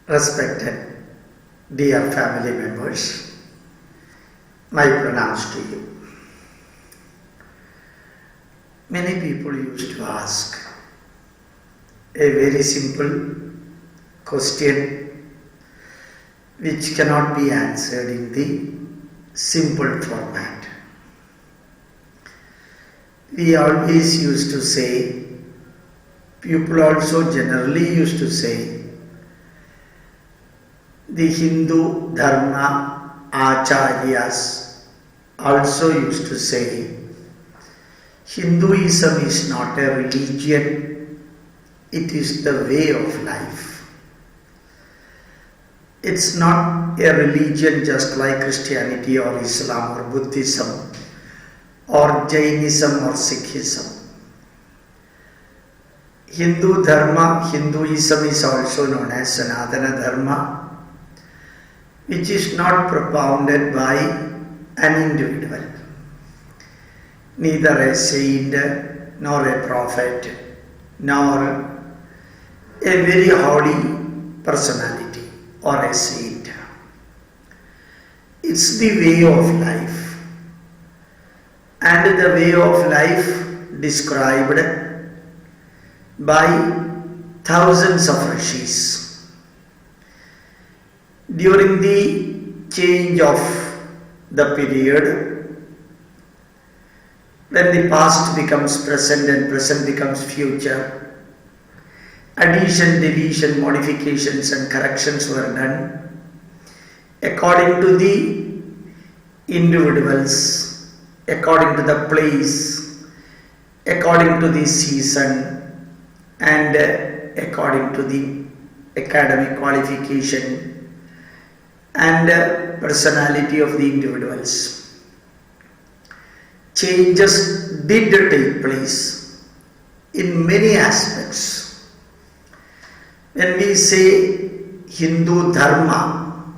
Respected dear family members, my pronouns to you. Many people used to ask a very simple question which cannot be answered in the simple format. We always used to say, people also generally used to say, the Hindu dharma acharyas also used to say, Hinduism is not a religion, it is the way of life. It's not a religion just like Christianity or Islam or Buddhism or Jainism or Sikhism. Hindu dharma, Hinduism is also known as Sanatana dharma, which is not propounded by an individual, neither a saint, nor a prophet, nor a very holy personality or a saint. It's the way of life, and the way of life described by thousands of rishis. During the change of the period, when the past becomes present and present becomes future, addition, deletion, modifications and corrections were done according to the individuals, according to the place, according to the season, and according to the academic qualification and personality of the individuals. Changes did take place in many aspects. When we say Hindu dharma,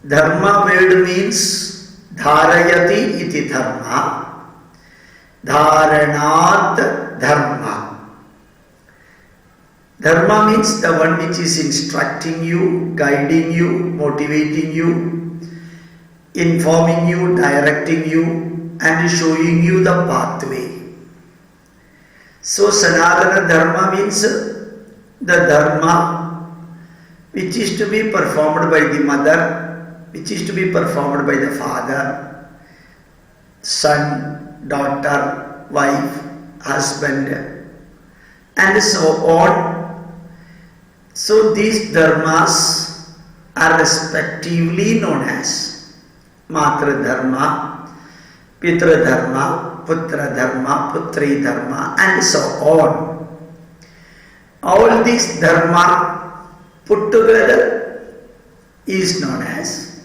dharma word means dharayati iti dharma, dharanat dharma. Dharma means the one which is instructing you, guiding you, motivating you, informing you, directing you, and showing you the pathway. So Sanatana dharma means the dharma which is to be performed by the mother, which is to be performed by the father, son, daughter, wife, husband, and so on. So these dharmas are respectively known as Matra dharma, Pitra dharma, Putra dharma, Putri dharma, and so on. All these dharma put together is known as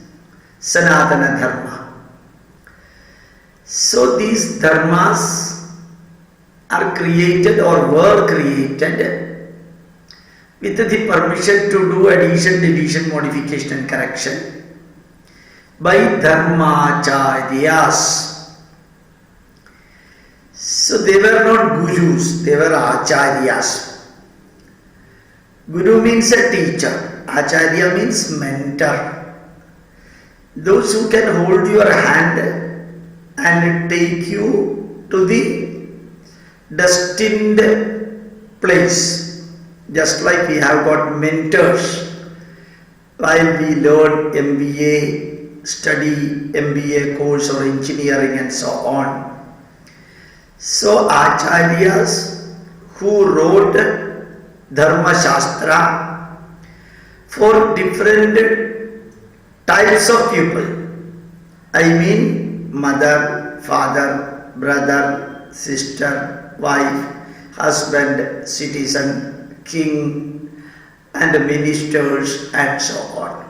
Sanatana dharma. So these dharmas are created or were created with the permission to do addition, deletion, modification and correction by dharmacharyas. So they were not gurus, they were acharyas. Guru means a teacher, acharya means mentor. Those who can hold your hand and take you to the destined place. Just like we have got mentors while we learn MBA, study MBA course or engineering and so on. So acharyas who wrote Dharma Shastra for different types of people. I mean mother, father, brother, sister, wife, husband, citizen, king and ministers and so on.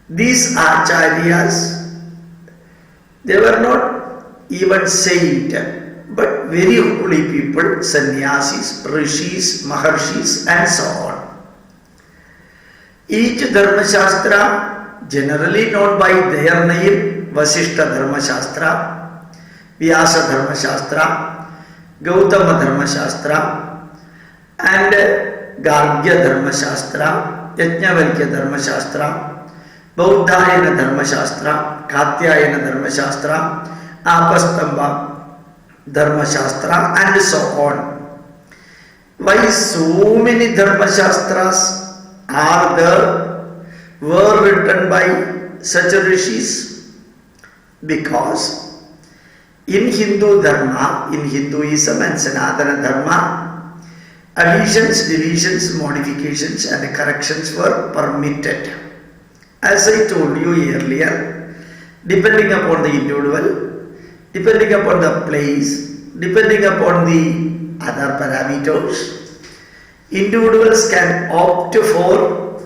These acharyas, they were not even saint but very holy people, sannyasis, rishis, maharshis and so on. Each dharma shastra generally known by their name, Vasishtha dharma shastra, Vyasa dharma shastra, Gautama dharma shastra, and Gargya Dharma Shastra, Yajnavalkya Dharma Shastra, Bauddhayana Dharma Shastra, Katyayana Dharma Shastra, Apastamba Dharma Shastra, and so on. Why so many Dharma Shastras are there, were written by such rishis? Because in Hindu Dharma, in Hinduism and Sanatana Dharma, additions, deletions, modifications and corrections were permitted. As I told you earlier, depending upon the individual, depending upon the place, depending upon the other parameters, individuals can opt for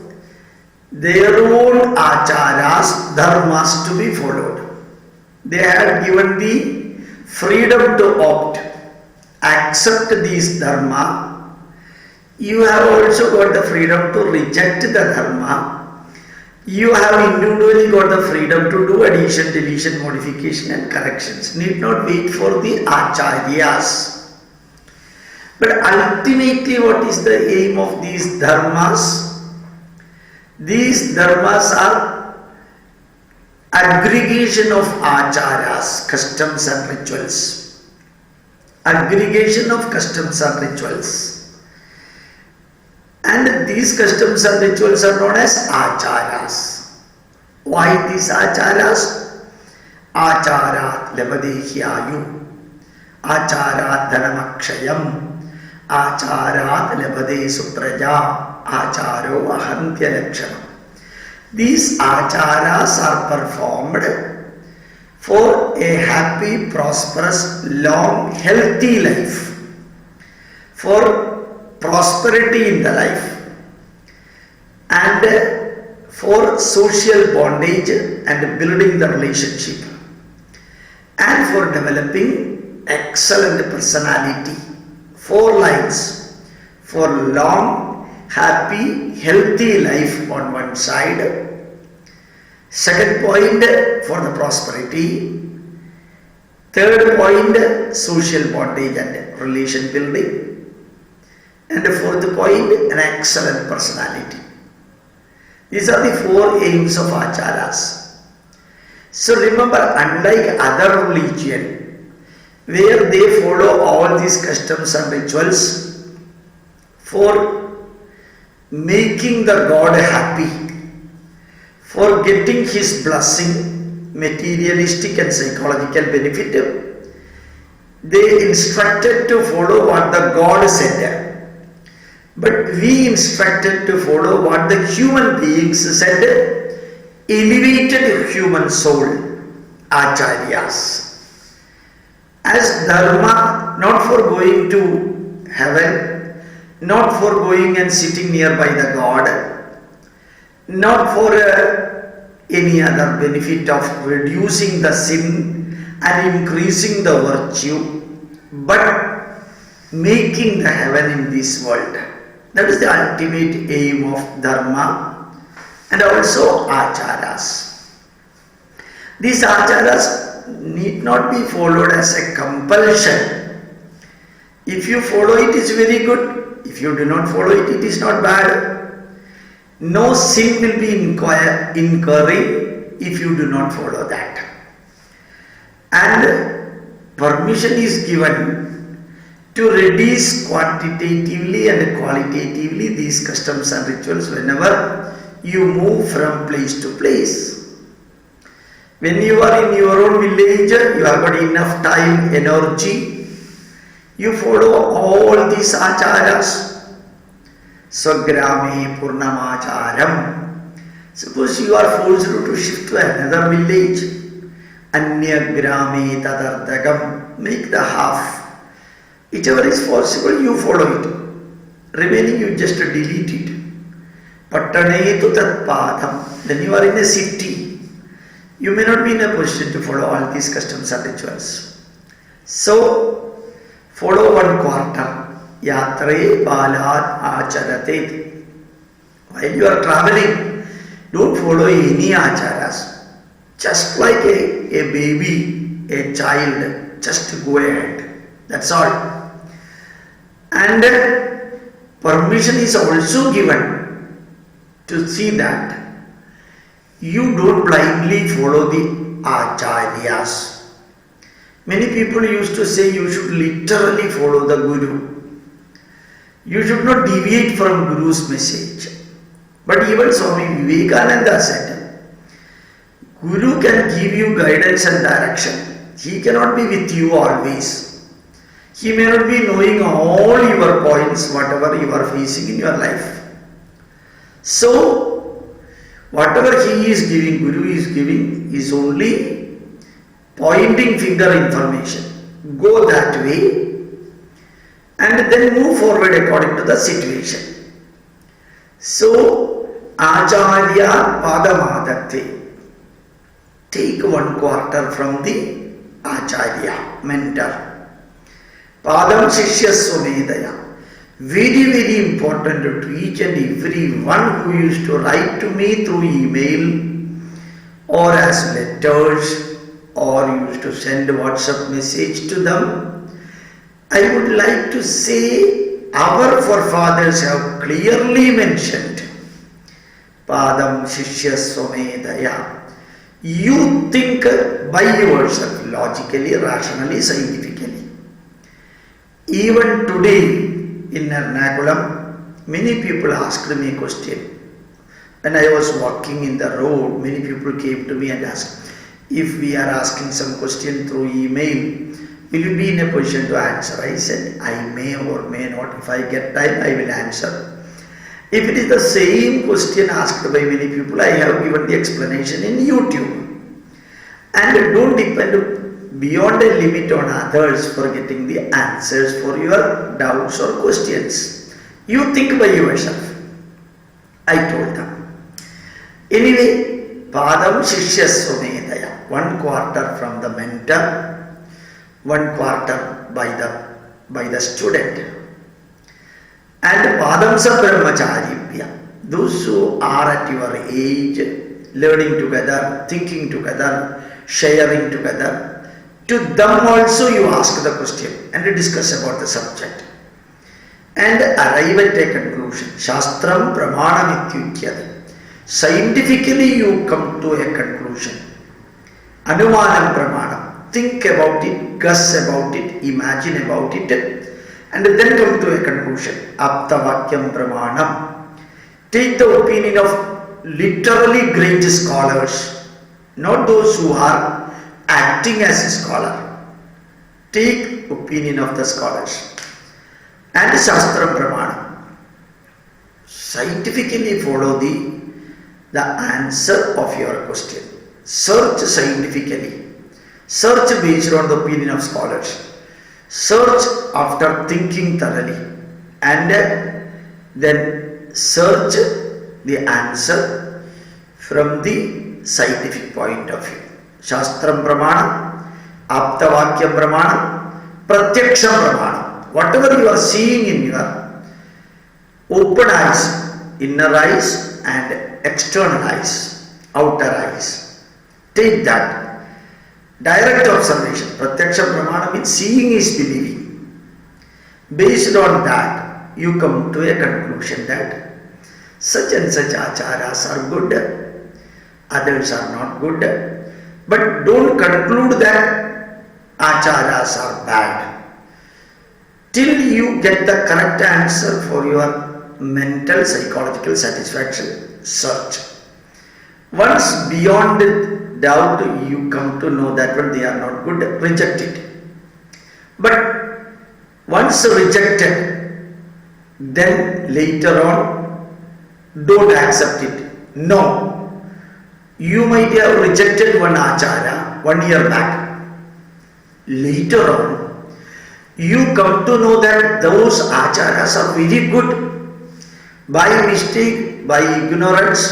their own acharas, dharmas to be followed. They have given the freedom to opt, accept these dharma. You have also got the freedom to reject the dharma. You have individually got the freedom to do addition, deletion, modification and corrections. Need not wait for the acharyas. But ultimately, what is the aim of these dharmas? These dharmas are aggregation of acharas, customs and rituals. Aggregation of customs and rituals. And these customs and rituals are known as acharas. Why these acharas? Acharat labadehyayu, acharat dhanamakshayam, acharat labade supraja, acharo ahantya lakshanam. These acharas are performed for a happy, prosperous, long, healthy life, for prosperity in the life, and for social bondage and building the relationship, and for developing excellent personality. 4 lines for long, happy, healthy life on one side. Second point, for the prosperity. Third point, social bondage and relation building. And the fourth point, an excellent personality. These are the 4 aims of acharas. So remember, unlike other religion, where they follow all these customs and rituals for making the God happy, for getting his blessing, materialistic and psychological benefit, they instructed to follow what the God said. But we instructed to follow what the human beings said, elevated human soul, acharyas. As dharma, not for going to heaven, not for going and sitting nearby the God, not for any other benefit of reducing the sin and increasing the virtue, but making the heaven in this world. That is the ultimate aim of dharma and also acharas. These acharas need not be followed as a compulsion. If you follow it, it is very good. If you do not follow it, it is not bad. No sin will be incurring if you do not follow that. And permission is given to reduce quantitatively and qualitatively these customs and rituals whenever you move from place to place. When you are in your own village, you have got enough time, energy, you follow all these acharas. Swagrame Purnamacharam. Suppose you are forced to shift to another village, Anyagrame Tadardagam, make the half. Whichever is possible, you follow it. Remaining, you just delete it. Pattanetu tat padam. Then you are in a city. You may not be in a position to follow all these customs and rituals. So, follow one quarter. Yatre balat acharate. While you are traveling, don't follow any acharas. Just like a baby, a child, just go ahead. That's all. And permission is also given to see that you don't blindly follow the acharyas. Many people used to say you should literally follow the Guru. You should not deviate from Guru's message. But even Swami Vivekananda said, Guru can give you guidance and direction. He cannot be with you always. He may not be knowing all your points, whatever you are facing in your life. So, whatever he is giving, Guru is giving, is only pointing finger information. Go that way and then move forward according to the situation. So, Acharya Padamadatte. Take 1/4 from the Acharya, mentor. Padam Shishya Swamedaya. Very, very important to each and every one who used to write to me through email or as letters or used to send WhatsApp message to them. I would like to say our forefathers have clearly mentioned Padam Shishya Swamedaya. You think by yourself, logically, rationally, scientifically. Even today in Ernakulam, many people asked me a question. When I was walking in the road, many people came to me and asked, if we are asking some question through email, will you be in a position to answer? I said, I may or may not. If I get time, I will answer. If it is the same question asked by many people, I have given the explanation in YouTube. And don't depend beyond a limit on others for getting the answers for your doubts or questions. You think by yourself. I told them. Anyway, Padam Shishya Swamedaya. 1/4 from the mentor, 1/4 by the student. And Padamsa Brahmacharibhya. Those who are at your age, learning together, thinking together, sharing together, to them also you ask the question and discuss about the subject and arrive at a conclusion. Shastram Pramanam Ityukyate. Scientifically you come to a conclusion. Anumanam Pramanam. Think about it, guess about it, imagine about it, and then come to a conclusion. Aptavakyam Pramanam. Take the opinion of literally great scholars, not those who are acting as a scholar. Take opinion of the scholars. And Shastra Pramana. Scientifically follow the answer of your question. Search scientifically. Search based on the opinion of scholars. Search after thinking thoroughly. And then search the answer from the scientific point of view. Shastram Pramana, Aptavakyam Pramana, Pratyaksham Pramana. Whatever you are seeing in your open eyes, inner eyes and external eyes, outer eyes, take that. Direct observation. Pratyaksham Pramana means seeing is believing. Based on that, you come to a conclusion that such and such acharas are good, others are not good. But don't conclude that acharas are bad till you get the correct answer for your mental psychological satisfaction. Search. Once beyond doubt you come to know that when they are not good, reject it. But once rejected, then later on don't accept it. No. You might have rejected one acharya 1 year back. Later on, you come to know that those acharyas are very good. By mistake, by ignorance,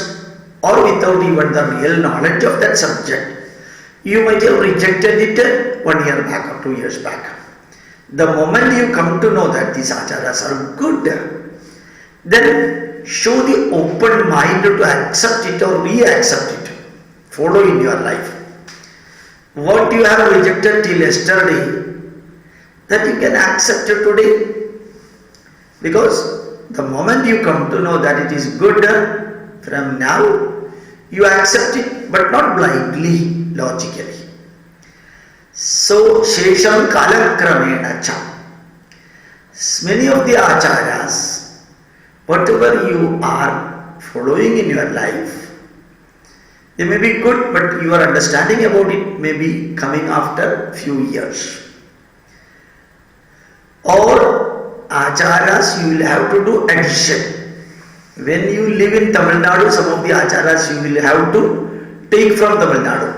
or without even the real knowledge of that subject, you might have rejected it 1 year back or 2 years back. The moment you come to know that these acharyas are good, then show the open mind to accept it or re-accept it. Follow in your life. What you have rejected till yesterday, that you can accept it today. Because The moment you come to know that it is good from now, you accept it, but not blindly, logically. So, Shesham Kalakramena Cha. Many of the acharyas, whatever you are following in your life, they may be good, but your understanding about it may be coming after few years. Or acharyas, you will have to do addition. When you live in Tamil Nadu, some of the acharyas you will have to take from Tamil Nadu.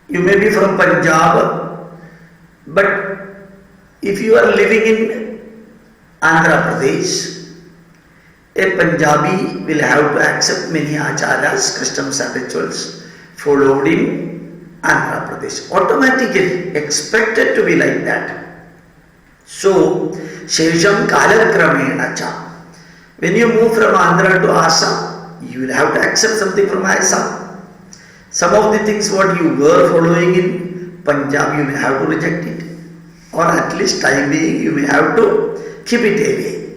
You may be from Punjab, but if you are living in Andhra Pradesh, a Punjabi will have to accept many acharyas, customs and rituals followed in Andhra Pradesh. Automatically expected to be like that. So, Shesham Kalakramena Cha. When you move from Andhra to Assam, you will have to accept something from Assam. Some of the things what you were following in Punjab, you may have to reject it. Or at least time being, you may have to keep it away.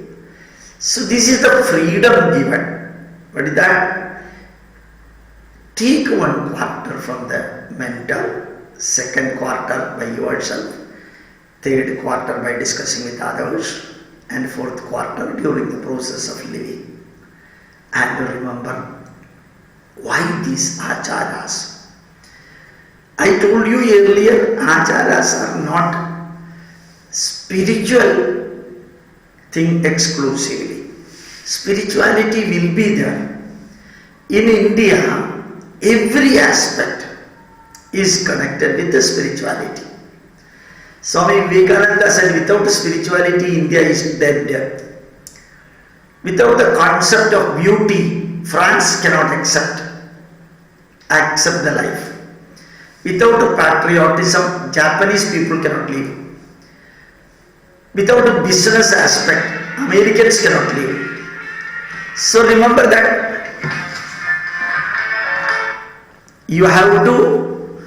So this is the freedom given. What is that? Take 1 quarter from the mentor, 2nd quarter by yourself, 3rd quarter by discussing with others, and 4th quarter during the process of living. And remember, why these acharyas? I told you earlier, acharyas are not spiritual thing exclusively. Spirituality will be there. In India, every aspect is connected with the spirituality. Swami Vivekananda said, without spirituality, India is dead. Without the concept of beauty, France cannot accept the life. Without patriotism, Japanese people cannot live. Without a business aspect, Americans cannot live. So remember that you have to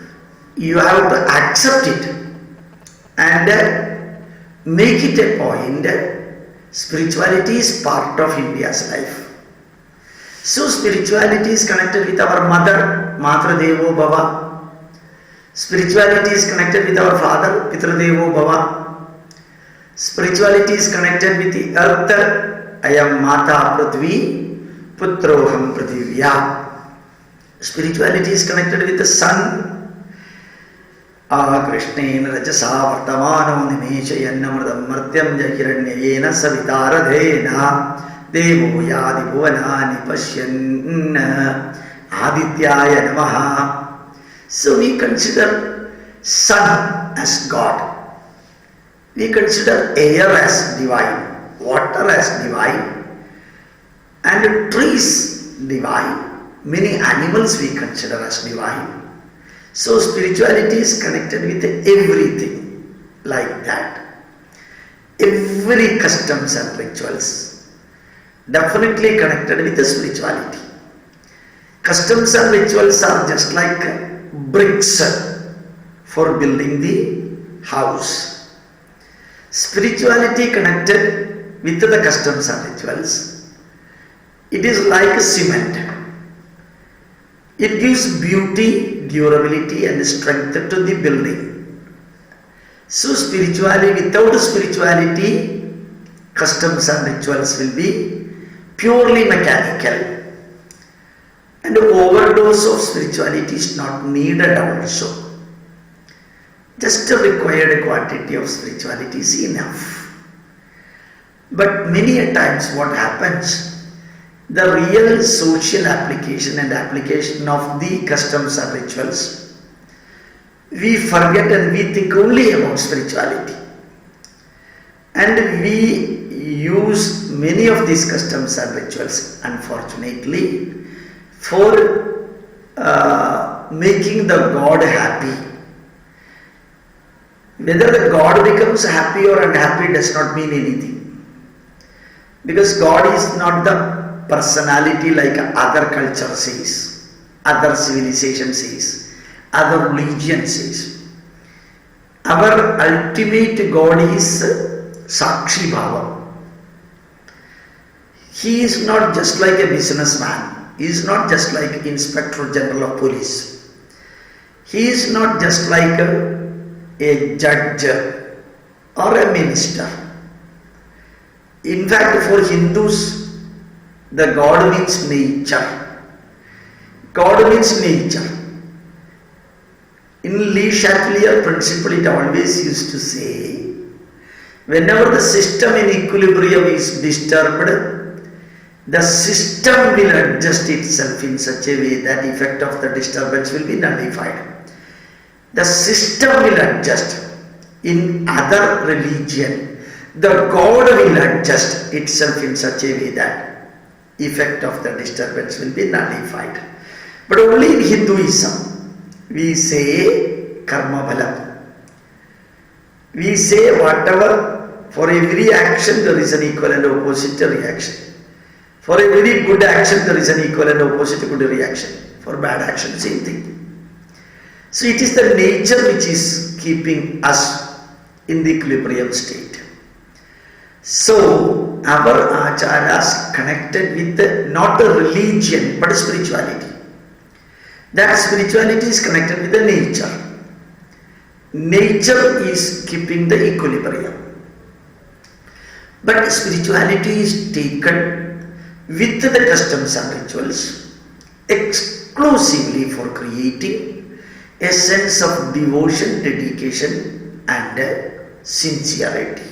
accept it and make it a point. Spirituality is part of India's life. So spirituality is connected with our mother, Matra Devo Bhava. Spirituality is connected with our father, Pitra Devo Bhava. Spirituality is connected with the earth, I am Mata Prithvi, Putroham Prithivya. Spirituality is connected with the sun. Krishnena Rajasa Vartamano Nimeshayannamradam Martyam Jakiranyayena Savitaradhena Devo Yadi Bhuvanani Pashyan Adityaya Namaha. So we consider sun as God. We consider air as divine, water as divine, and trees divine. Many animals we consider as divine. So spirituality is connected with everything like that. Every customs and rituals definitely connected with the spirituality. Customs and rituals are just like bricks for building the house. Spirituality connected with the customs and rituals, it is like cement. It gives beauty, durability and strength to the building. So spirituality, without spirituality, customs and rituals will be purely mechanical. And overdose of spirituality is not needed also. Just a required quantity of spirituality is enough. But many a times what happens, the real social application and application of the customs and rituals, we forget and we think only about spirituality. And we use many of these customs and rituals, unfortunately, for making the God happy. Whether the God becomes happy or unhappy does not mean anything. Because God is not the personality like other culture says, other civilization says, other religion says. Our ultimate God is Sakshi Bhava. He is not just like a businessman. He is not just like Inspector General of Police. He is not just like a judge or a minister. In fact, for Hindus, the God means nature. God means nature. In Lee Chatelier principle, it always used to say, whenever the system in equilibrium is disturbed, the system will adjust itself in such a way that the effect of the disturbance will be nullified. The system will adjust. In other religion, the God will adjust itself in such a way that effect of the disturbance will be nullified. But only in Hinduism, we say karma bhalam. We say whatever, for every action there is an equal and opposite reaction. For every good action there is an equal and opposite good reaction. For bad action, same thing. So it is the nature which is keeping us in the equilibrium state. So our acharas connected with not a religion but spirituality. That spirituality is connected with the nature. Nature is keeping the equilibrium. But spirituality is taken with the customs and rituals exclusively for creating a sense of devotion, dedication and sincerity.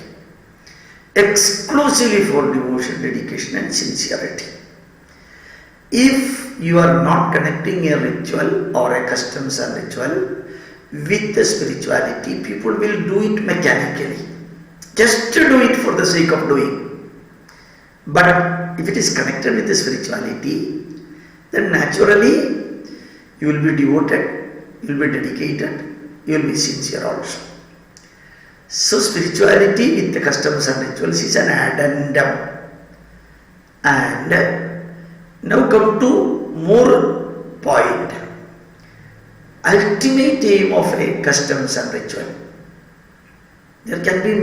Exclusively for devotion, dedication and sincerity. If you are not connecting a ritual or a customs and ritual with the spirituality, people will do it mechanically, just to do it for the sake of doing. But if it is connected with the spirituality, then naturally you will be devoted, you will be dedicated, you will be sincere also. So spirituality with the customs and rituals is an addendum. And now come to more point. Ultimate aim of a customs and ritual. There can be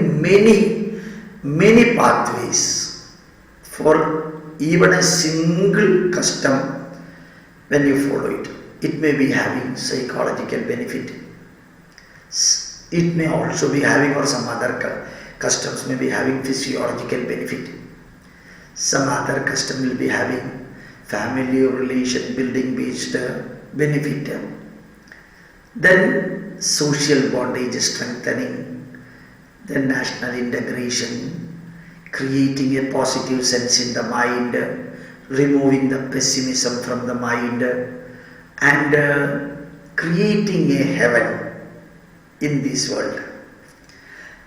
many pathways for even a single custom when you follow it. It may be having psychological benefit. It may also be having, or some other customs may be having physiological benefit. Some other custom will be having family or relation building based benefit. Then social bondage strengthening, then national integration, creating a positive sense in the mind, removing the pessimism from the mind, and creating a heaven in this world.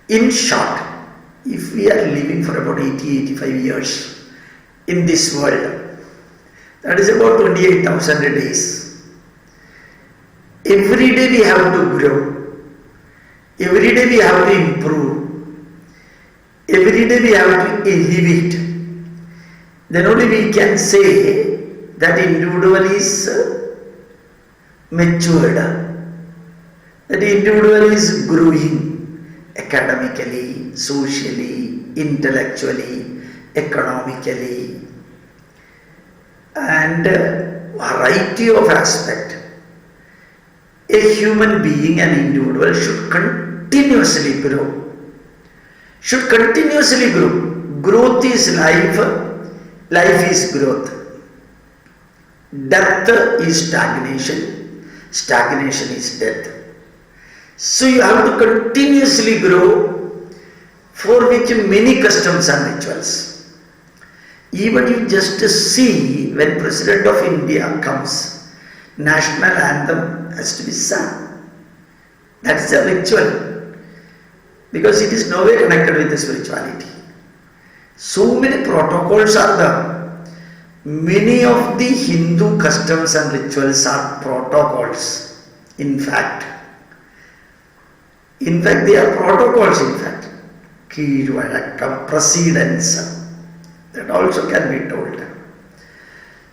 In short, if we are living for about 80-85 years in this world, that is about 28,000 days. Every day we have to grow. Every day we have to improve. Every day we have to elevate. Then only we can say that individual is matured. That individual is growing academically, socially, intellectually, economically, and variety of aspect. A human being, an individual should continuously grow. Should continuously grow. Growth is life, life is growth. Death is stagnation, stagnation is death. So you have to continuously grow, for which many customs and rituals. Even you just see when President of India comes, national anthem has to be sung. That's a ritual, because it is nowhere connected with the spirituality. So many protocols are there. Many of the Hindu customs and rituals are protocols. In fact, they are protocols, in fact. Precedence. That also can be told.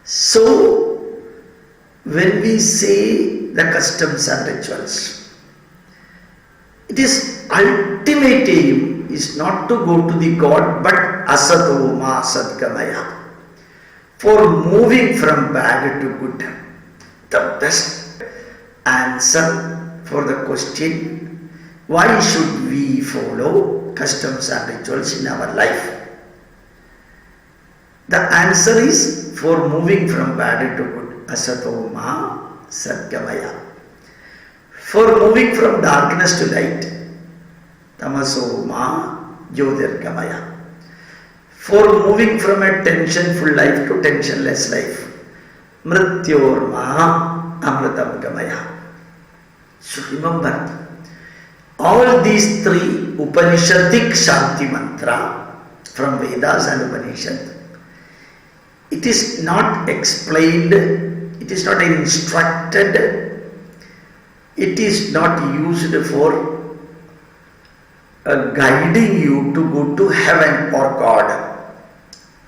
So, when we say the customs and rituals, it is ultimate aim is not to go to the God, but asato ma sadgamaya. for moving from bad to good. The best answer for the question, why should we follow customs and rituals in our life? The answer is for moving from bad to good. Asato ma satgamaya. For moving from darkness to light. Tamaso ma jyotirgamaya. For moving from a tensionful life to tensionless life. Mrityorma amritam gamaya. So remember, all these three Upanishadic Shanti mantra from Vedas and Upanishad, it is not explained, it is not instructed, it is not used for guiding you to go to heaven or God,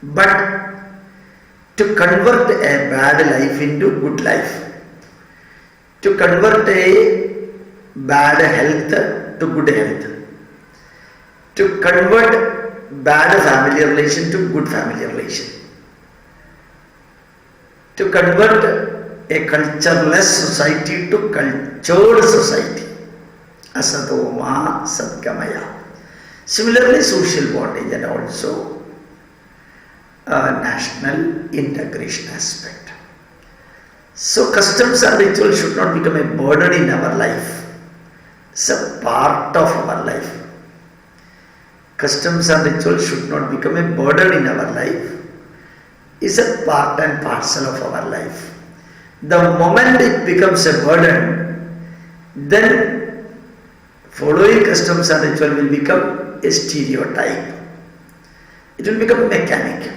but to convert a bad life into good life, to convert a bad health to good health, to convert bad family relation to good family relation, to convert a cultureless society to cultured society. Asatoma Satgamaya. Similarly, social bondage and also national integration aspect. So customs and rituals should not become a burden in our life. It's a part of our life. Customs and rituals should not become a burden in our life. It's a part and parcel of our life. The moment it becomes a burden, then following customs and ritual will become a stereotype. It will become mechanical.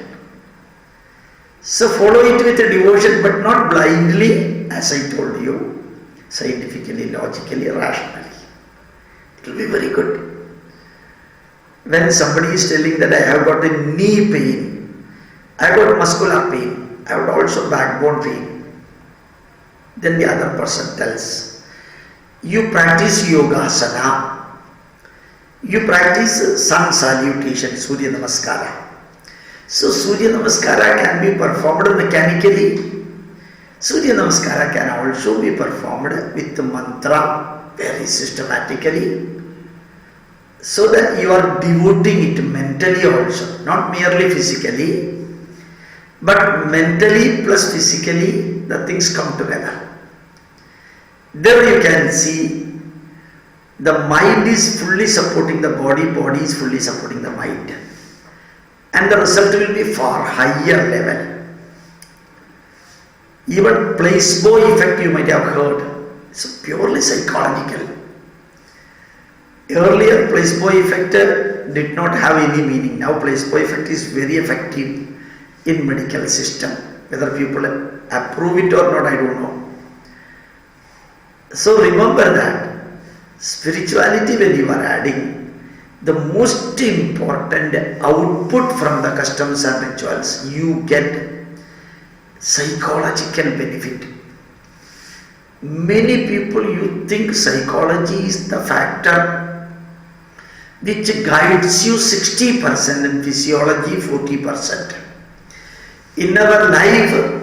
So follow it with a devotion, but not blindly, as I told you, scientifically, logically, rationally. It will be very good. When somebody is telling that I have got a knee pain, I have got muscular pain, I have also backbone pain, then the other person tells, you practice yogasana, you practice sun salutation, Surya Namaskara. So Surya Namaskara can be performed mechanically. Surya Namaskara can also be performed with the mantra very systematically, so that you are devoting it mentally also, not merely physically, but mentally plus physically the things come together. There you can see the mind is fully supporting the body, body is fully supporting the mind, and the result will be far higher level. Even placebo effect you might have heard, it's purely psychological. Earlier placebo effect did not have any meaning. Now placebo effect is very effective in medical system. Whether people approve it or not, I don't know. So remember that spirituality, when you are adding, the most important output from the customs and rituals, you get psychological benefit. Many people, you think psychology is the factor which guides you 60% and physiology 40%. In our life,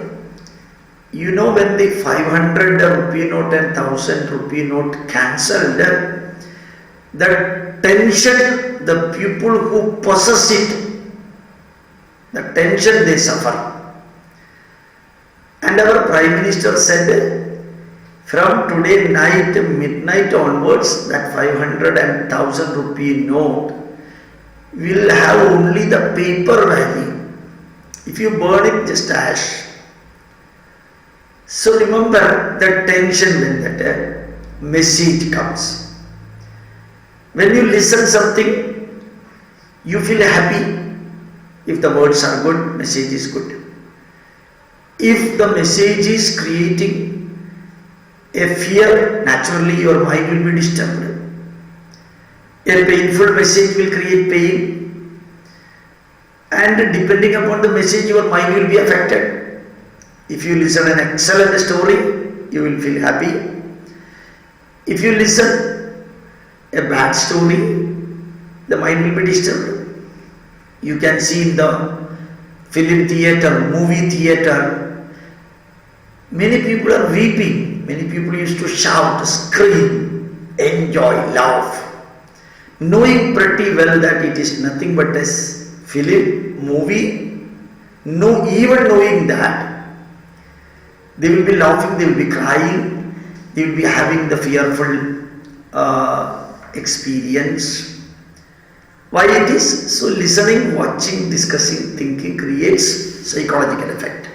you know, when the 500 rupee note and 1000 rupee note cancelled, the tension, the people who possess it, the tension they suffer. And our Prime Minister said, from today night, midnight onwards, that 500 and 1000 rupee note will have only the paper value. If you burn it, just ash. So remember the tension when that message comes. When you listen something, you feel happy. If the words are good, message is good. If the message is creating a fear, naturally your mind will be disturbed. A painful message will create pain, and depending upon the message, your mind will be affected. If you listen an excellent story, you will feel happy. If you listen a bad story, the mind will be disturbed. You can see in the film theater, movie theater, many people are weeping. Many people used to shout, scream, enjoy, laugh, knowing pretty well that it is nothing but a film, movie. Even knowing that, they will be laughing, they will be crying, they will be having the fearful experience. Why it is? So listening, watching, discussing, thinking creates psychological effect.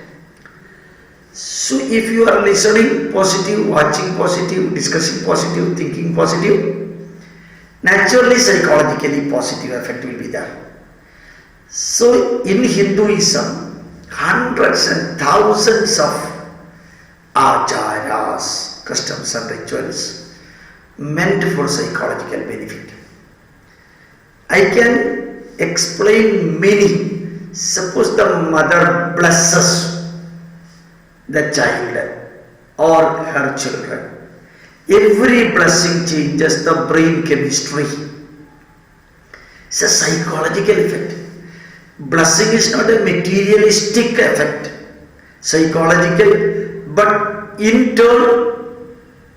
So if you are listening positive, watching positive, discussing positive, thinking positive, naturally psychologically positive effect will be there. So in Hinduism, hundreds and thousands of acharas, customs and rituals meant for psychological benefit. I can explain many. Suppose the mother blesses the child or her children. Every blessing changes the brain chemistry. It's a psychological effect. Blessing is not a materialistic effect, psychological, but in turn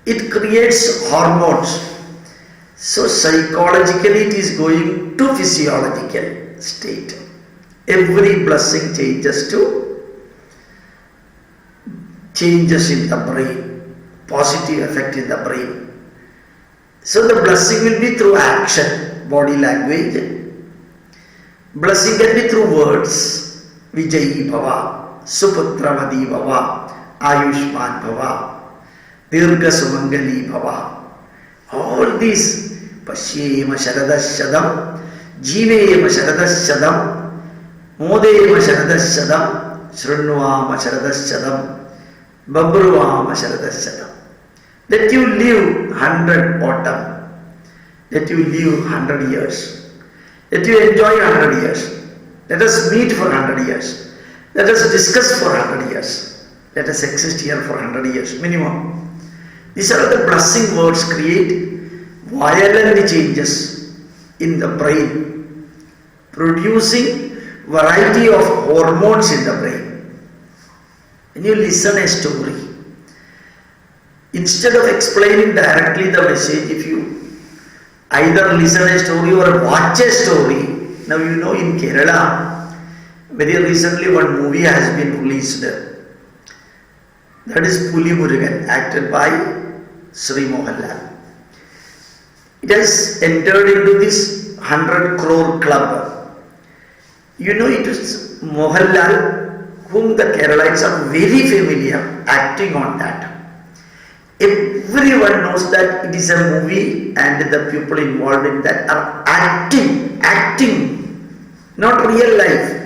it creates hormones. So psychologically it is going to physiological state. Every blessing changes in the brain, positive effect in the brain. So the blessing will be through action, body language. Blessing can be through words. Vijayi Bhava, Suputravadi Bhava, Ayushman Bhava, Dirgha Sumangali Bhava. All these, Pashyema Sharadashadam, Jivema Sharadashadam, Modema Sharadashadam, Shrunvama Sharadashadam, Babruvama Sharadashadam. Let you live 100 autumn. Let you live 100 years. Let you enjoy 100 years. Let us meet for 100 years. Let us discuss for 100 years. Let us exist here for 100 years minimum. These are the blessing words create violent changes in the brain, producing variety of hormones in the brain. When you listen a story, instead of explaining directly the message, if you either listen a story or watch a story. Now you know in Kerala, very recently one movie has been released. That is Puli Murugan, acted by Sri Mohanlal. It has entered into this 100 crore club. You know it is Mohanlal, whom the Keralites are very familiar acting on that. Everyone knows that it is a movie and the people involved in that are acting, not real life.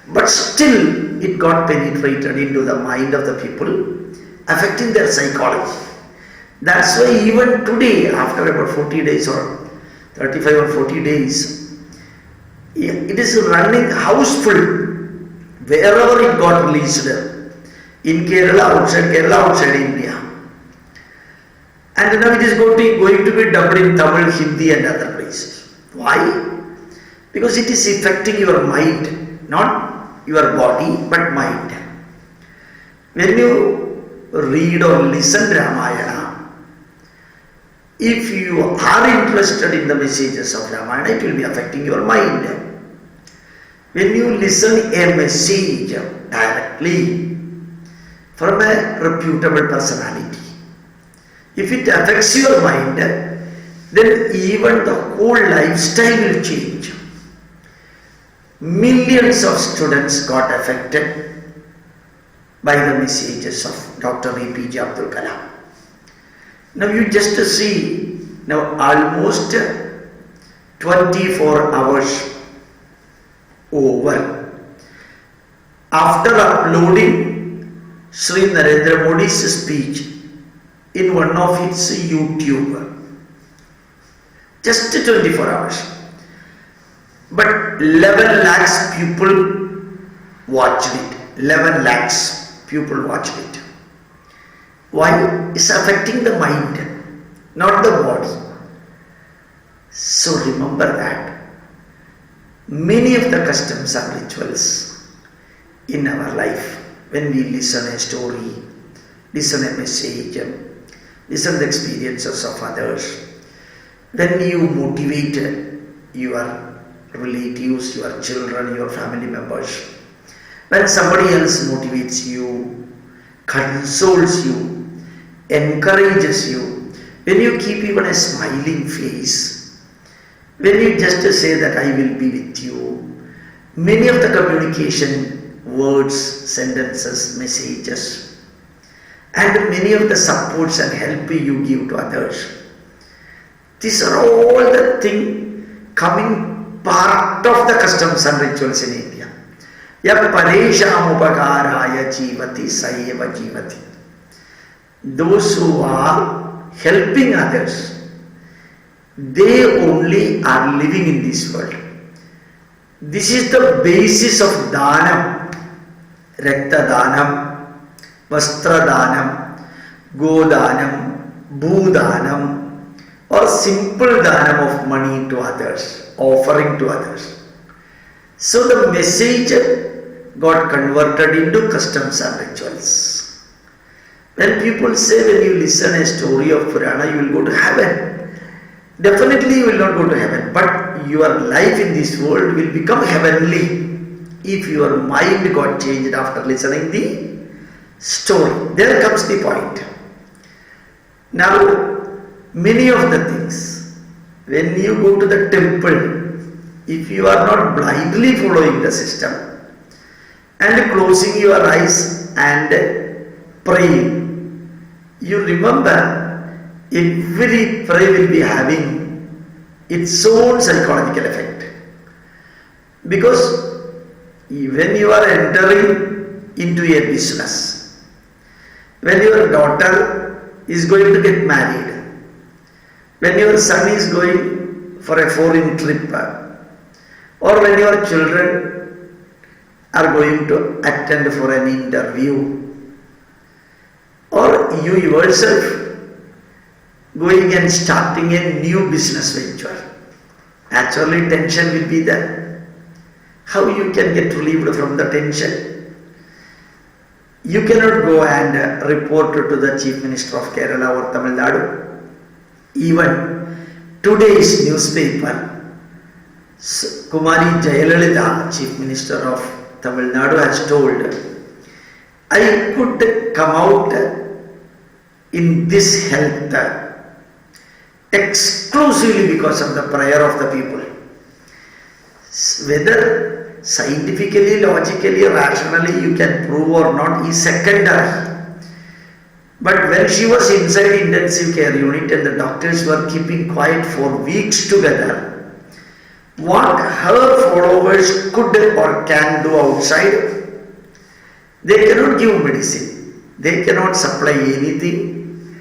But still it got penetrated into the mind of the people, affecting their psychology. That's why even today, after about 40 days or 35 or 40 days, it is running houseful wherever it got released. In Kerala, outside India. And now it is going to be dubbed in Tamil, Hindi and other places. Why? Because it is affecting your mind, not your body, but mind. When you read or listen Ramayana, if you are interested in the messages of Ramayana, it will be affecting your mind. When you listen a message directly from a reputable personality, if it affects your mind, then even the whole lifestyle will change. Millions of students got affected by the messages of Dr. APJ Abdul Kalam. Now you just see, now almost 24 hours over. After uploading Sri Narendra Modi's speech in one of its YouTube, just 24 hours. But 11 lakhs people watched it. 11 lakhs people watched it. Why? It's affecting the mind, not the body. So remember that many of the customs and rituals in our life. When we listen a story, listen a message, listen the experiences of others, when you motivate your relatives, your children, your family members, when somebody else motivates you, consoles you, encourages you, when you keep even a smiling face, when you just say that I will be with you, many of the communication words, sentences, messages, and many of the supports and help you give to others, these are all the things coming part of the customs and rituals in India. Yap paresham upakaraya jivati sayeva jivati. Those who are helping others, they only are living in this world. This is the basis of dhanam, rakta dhanam, vastra dhanam, go dhanam, bhu dhanam, or simple dhanam of money to others, offering to others. So the message got converted into customs and rituals. When people say when you listen a story of Purana, you will go to heaven. Definitely you will not go to heaven, but your life in this world will become heavenly if your mind got changed after listening the story. There comes the point. Now, many of the things, when you go to the temple, if you are not blindly following the system and closing your eyes and praying, you remember every prayer will be having its own psychological effect. Because when you are entering into a business, when your daughter is going to get married, when your son is going for a foreign trip, or when your children are going to attend for an interview, or you yourself going and starting a new business venture, naturally tension will be there. How you can get relieved from the tension? You cannot go and report to the Chief Minister of Kerala or Tamil Nadu. Even today's newspaper, Kumari Jayalalitha, Chief Minister of Tamil Nadu, has told, I could come out in this health exclusively because of the prayer of the people. Whether scientifically, logically, rationally you can prove or not is secondary. But when she was inside intensive care unit and the doctors were keeping quiet for weeks together, what her followers could or can do outside, they cannot give medicine, they cannot supply anything,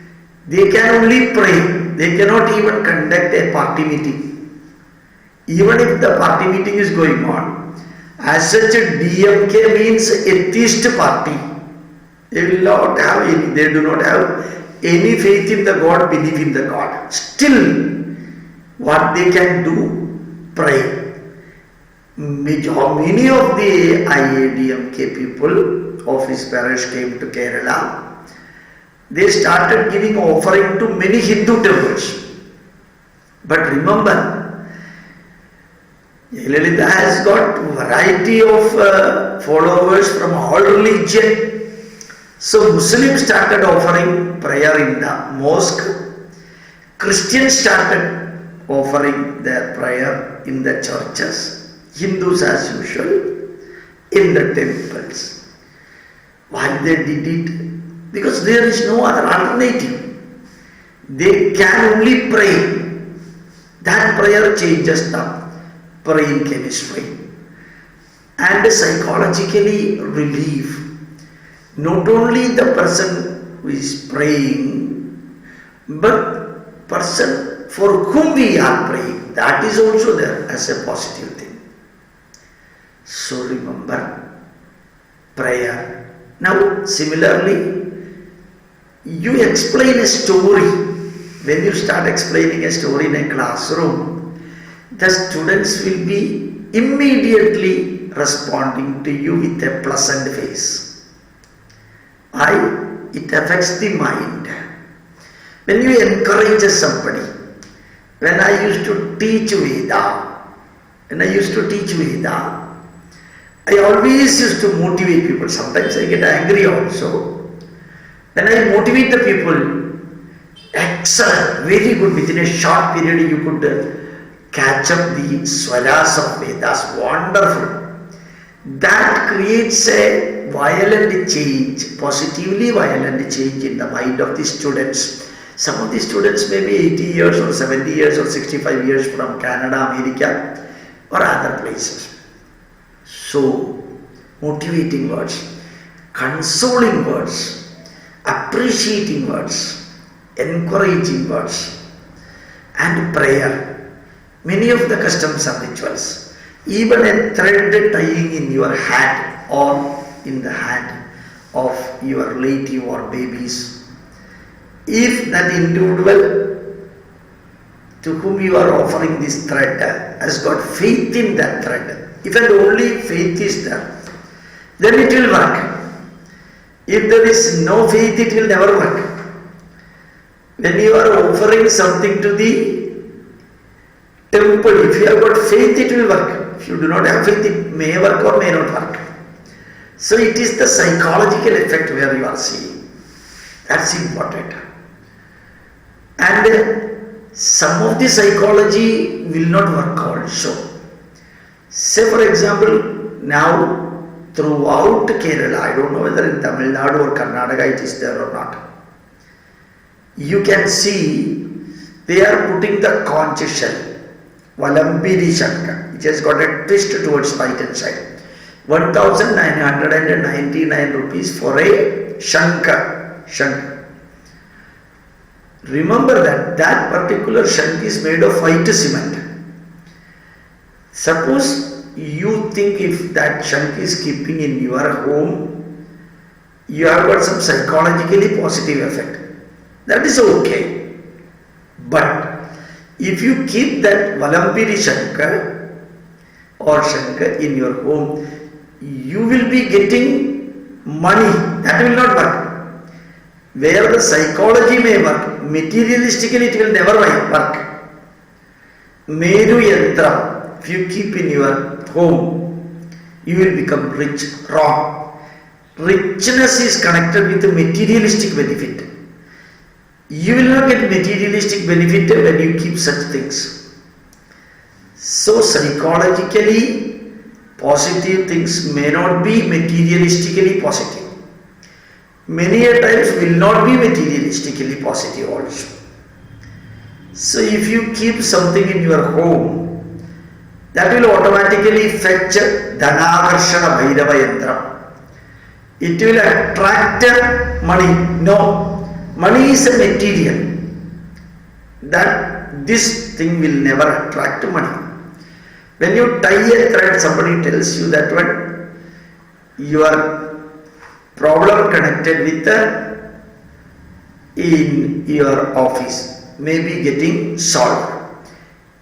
they can only pray, they cannot even conduct a party meeting. Even if the party meeting is going on, as such a DMK means atheist party. They will not have any, they do not have any faith in the God, belief in the God. Still, what they can do, pray. Many of the IADMK people of his parish came to Kerala. They started giving offering to many Hindu temples. But remember, Jayalalitha has got variety of followers from all religion. So Muslims started offering prayer in the mosque. Christians started offering their prayer in the churches. Hindus as usual in the temples. Why they did it? Because there is no other alternative. They can only pray. That prayer changes the brain chemistry and psychologically relief. Not only the person who is praying, but person for whom we are praying, that is also there as a positive thing. So remember prayer. Now similarly, you explain a story. When you start explaining a story in a classroom, the students will be immediately responding to you with a pleasant face. Why? It affects the mind. When you encourage somebody, when I used to teach Veda, I always used to motivate people. Sometimes I get angry also. When I motivate the people, excellent, very good, within a short period you could catch up the swaras of Vedas, wonderful. That creates a violent change, positively violent change in the mind of the students. Some of the students may be 80 years or 70 years or 65 years from Canada, America or other places. So, motivating words, consoling words, appreciating words, encouraging words, and prayer. Many of the customs and rituals, even a thread tying in your hand or in the hand of your relative or babies, if that individual to whom you are offering this thread has got faith in that thread, if and only faith is there, then it will work. If there is no faith, it will never work. When you are offering something to the temple, if you have got faith, it will work. If you do not have faith, it may work or may not work. So it is the psychological effect where you are seeing. That's important. And some of the psychology will not work also. Say for example, now throughout Kerala, I don't know whether in Tamil Nadu or Karnataka it is there or not, you can see they are putting the conch shell, Valambiri Shanka, which has got a twist towards right hand side. 1999 rupees for a Shanka. Remember that particular shank is made of white cement. Suppose you think if that shank is keeping in your home, you have got some psychologically positive effect. That is okay. But if you keep that Valambiri Shanka or Shanka in your home, you will be getting money. That will not work. Where the psychology may work, materialistically it will never work. Meru Yantra, if you keep in your home, you will become rich. Wrong. Richness is connected with the materialistic benefit. You will not get materialistic benefit when you keep such things. So psychologically, positive things may not be materialistically positive. Many a times will not be materialistically positive also. So if you keep something in your home, that will automatically fetch Dhanakarshana Bhairava Yantra. It will attract money. No, money is a material. That this thing will never attract money. When you tie a thread, somebody tells you that one, your problem connected with in your office may be getting solved.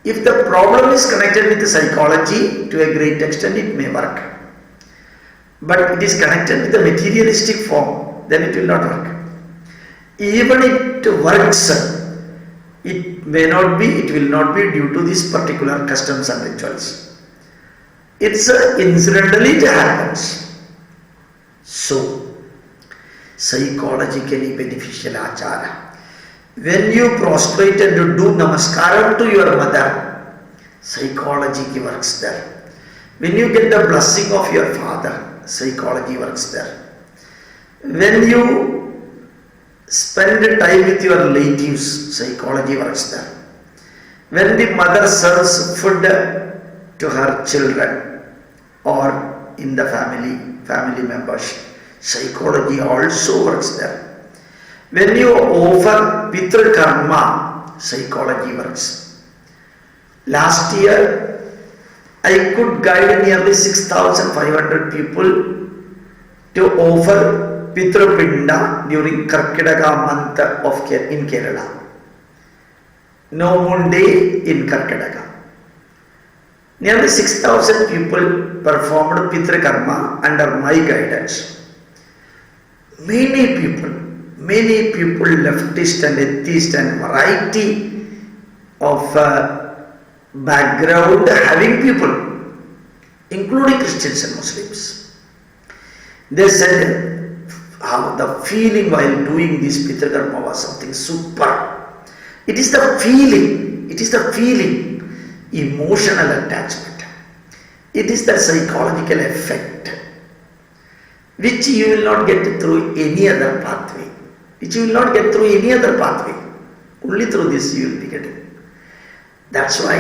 If the problem is connected with the psychology, to a great extent it may work. But it is connected with the materialistic form, then it will not work. Even it works, it will not be due to these particular customs and rituals. It's incidentally it happens. So, psychologically beneficial achara. When you prostrate and do namaskaram to your mother, psychology works there. When you get the blessing of your father, psychology works there. When you spend time with your relatives, psychology works there. When the mother serves food to her children or in the family members, psychology also works there. When you offer Pitru Karma, psychology works. Last year, I could guide nearly 6,500 people to offer Pitru Pinda during Karkadaga month in Kerala. No moon day in Karkadaga. Nearly 6,000 people performed Pitra Karma under my guidance. Many people, leftist and atheist and variety of background having people, including Christians and Muslims. They said how the feeling while doing this Pitra Karma was something super. It is the feeling, emotional attachment. It is the psychological effect which you will not get through any other pathway. Only through this you will be getting. That's why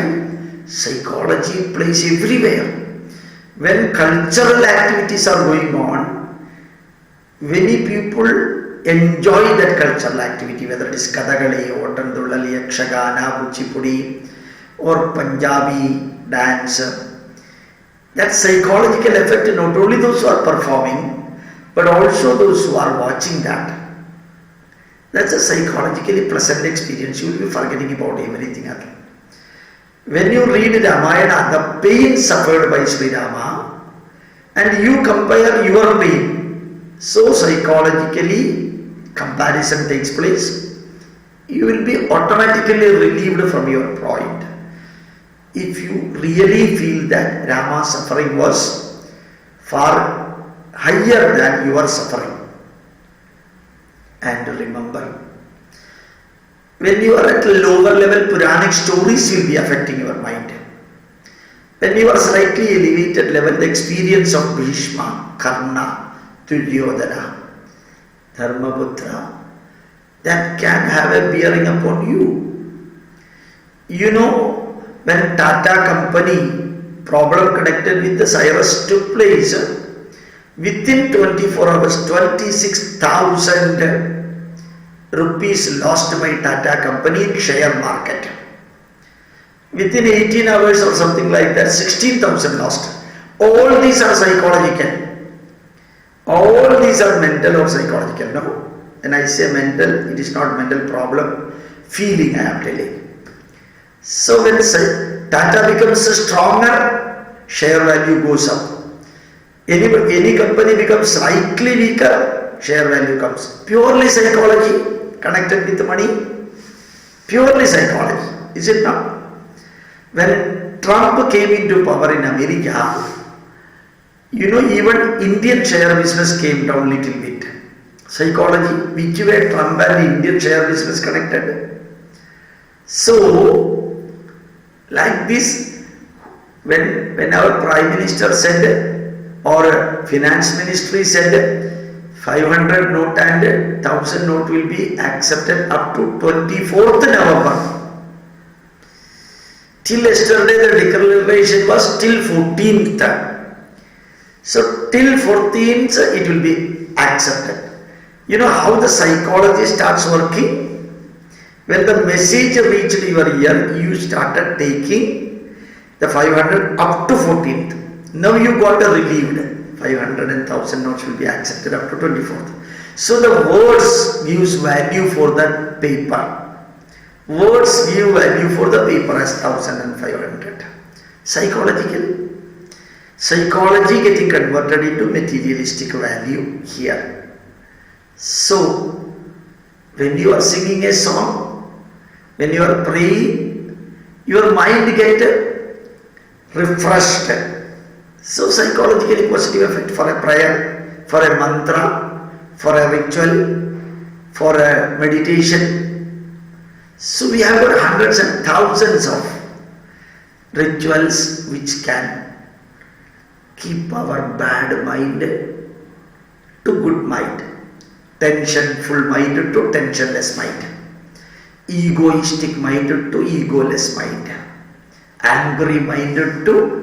psychology plays everywhere. When cultural activities are going on, many people enjoy that cultural activity, whether it is Kathakali, Ottandullali, Yakshagana, Kuchipudi or Punjabi dance. That psychological effect, not only those who are performing, but also those who are watching that. That's a psychologically pleasant experience. You will be forgetting about everything else. When you read Ramayana, the pain suffered by Sri Rama, and you compare your pain, so psychologically comparison takes place. You will be automatically relieved from your point. If you really feel that Rama's suffering was far higher than your suffering. And remember, when you are at lower level, Puranic stories will be affecting your mind. When you are slightly elevated level, the experience of Bhishma, Karna, Duryodhana, Dharmaputra, that can have a bearing upon you. You know, when Tata company problem connected with the Cyrus took place, within 24 hours, 26,000 rupees lost by Tata company in share market. Within 18 hours or something like that, 16,000 lost. All these are psychological. All these are mental or psychological. No? When I say mental, it is not mental problem. Feeling, I am telling. So when Tata becomes stronger, share value goes up. Any company becomes slightly weaker, share value comes. Purely psychology connected with money. Purely psychology. Is it not? When Trump came into power in America, you know, even Indian share business came down little bit. Psychology, which way Trump and Indian share business connected. So, like this, when our Prime Minister said, or Finance Ministry said, 500 note and 1000 note will be accepted up to 24th November. Till yesterday the declaration was till 14th. So till 14th it will be accepted. You know how the psychology starts working? When the message reached your ear, you started taking the 500 up to 14th. Now you got a relieved. 500 and 1000 notes will be accepted up to 24th. So the words gives value for that paper. Words give value for the paper as 1000 and 500. Psychological. Psychology getting converted into materialistic value here. So, when you are singing a song, when you are praying, your mind get refreshed. So, psychologically positive effect for a prayer, for a mantra, for a ritual, for a meditation. So, we have got hundreds and thousands of rituals which can keep our bad mind to good mind, tensionful mind to tensionless mind, egoistic mind to egoless mind, angry mind to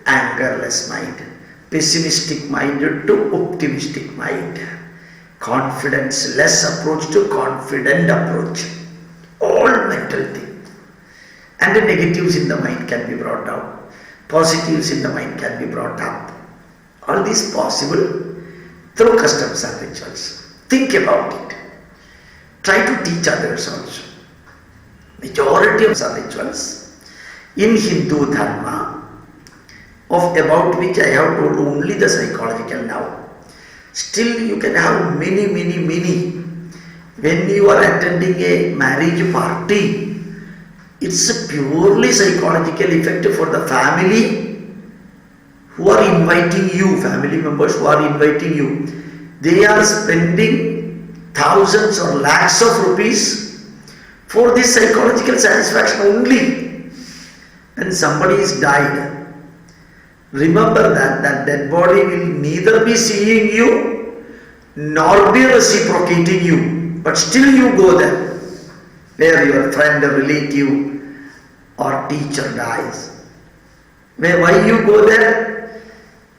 angerless mind, pessimistic mind to optimistic mind, confidence-less approach to confident approach. All mental things. And the negatives in the mind can be brought down. Positives in the mind can be brought up. All this possible through customs and rituals. Think about it. Try to teach others also. Majority of our rituals in Hindu dharma, of about which I have told only the psychological now. Still you can have many. When you are attending a marriage party, it's a purely psychological effect for the family who are inviting you, family members who are inviting you. They are spending thousands or lakhs of rupees for this psychological satisfaction only. When somebody is died, remember that dead body will neither be seeing you nor be reciprocating you. But still you go there, where your friend, relative or teacher dies. Why you go there?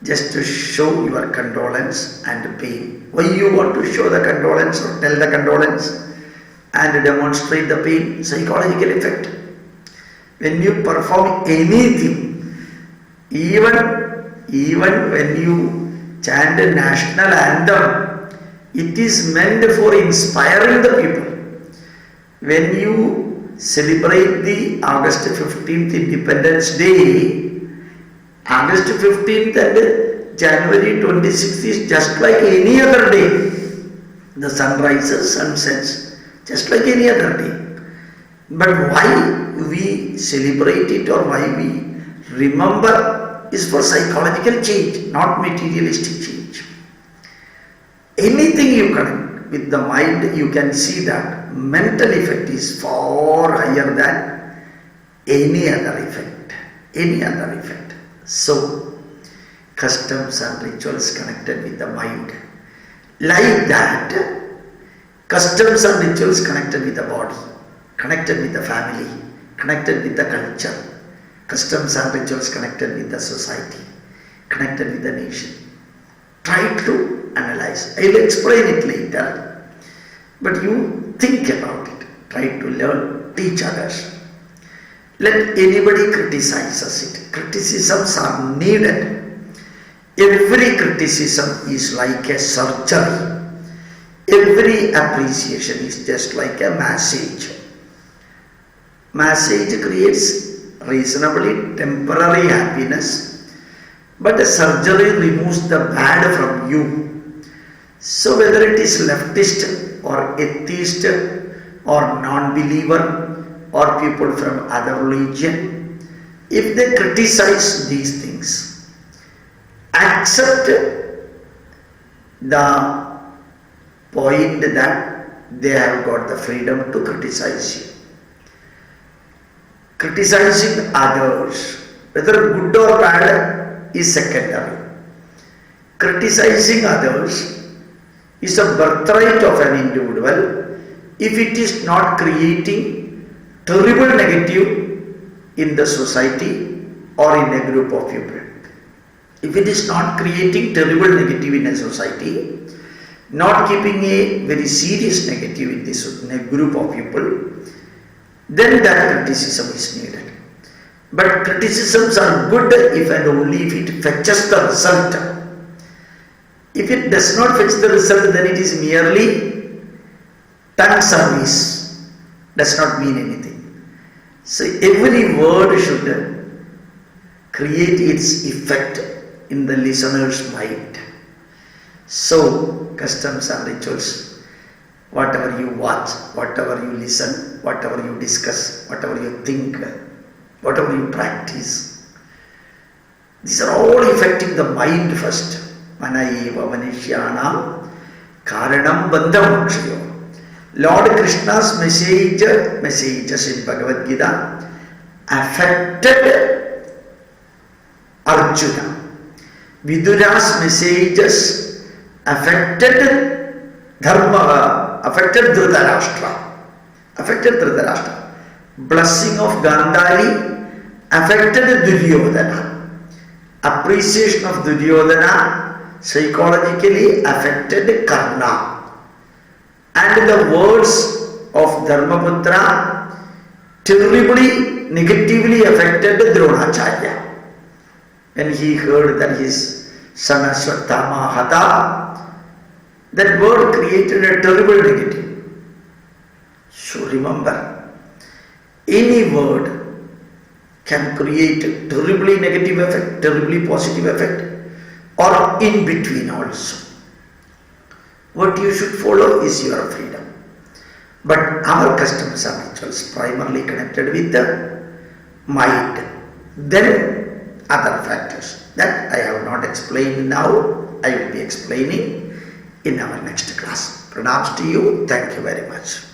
Just to show your condolence and pain. Why you want to show the condolence or tell the condolence and demonstrate the pain? Psychological effect. When you perform anything, even when you chant a national anthem, it is meant for inspiring the people. When you celebrate the August 15th Independence Day, August 15th and January 26th is just like any other day. The sun rises, sun sets, just like any other day. But why we celebrate it or why we remember is for psychological change, not materialistic change. Anything you connect with the mind, you can see that mental effect is far higher than any other effect. So, customs and rituals connected with the mind. Like that, customs and rituals connected with the body, connected with the family, connected with the culture, customs and rituals connected with the society, connected with the nation. Try to analyze. I will explain it later. But you think about it. Try to learn, teach others. Let anybody criticize us. Criticisms are needed. Every criticism is like a surgery. Every appreciation is just like a massage. Massage creates reasonably temporary happiness, but a surgery removes the bad from you. So whether it is leftist or atheist or non-believer or people from other religion, if they criticize these things, accept the point that they have got the freedom to criticize you. Criticizing others, whether good or bad, is secondary. Criticizing others is a birthright of an individual if it is not creating terrible negative in the society or in a group of people. If it is not creating terrible negative in a society, not keeping a very serious negative in a group of people, then that criticism is needed. But criticisms are good if and only if it fetches the result. If it does not fetch the result, then it is merely tongue service, does not mean anything. So every word should create its effect in the listener's mind. So customs and rituals, whatever you watch, whatever you listen, whatever you discuss, whatever you think, whatever you practice, these are all affecting the mind first. Manaiva manishyanam karanam bandhamokshayo. Lord Krishna's messages in Bhagavad Gita affected Arjuna. Vidura's messages affected dharma, affected Dhritarashtra. Blessing of Gandhari affected Duryodhana. Appreciation of Duryodhana psychologically affected Karna. And the words of Dharmaputra terribly, negatively affected Dronacharya. When he heard that his son Ashwatthama Hata, that word created a terrible negative. So remember, any word can create a terribly negative effect, terribly positive effect, or in between also. What you should follow is your freedom. But our customs and rituals primarily connected with the mind. Then other factors that I have not explained now, I will be explaining in our next class. Pranams to you. Thank you very much.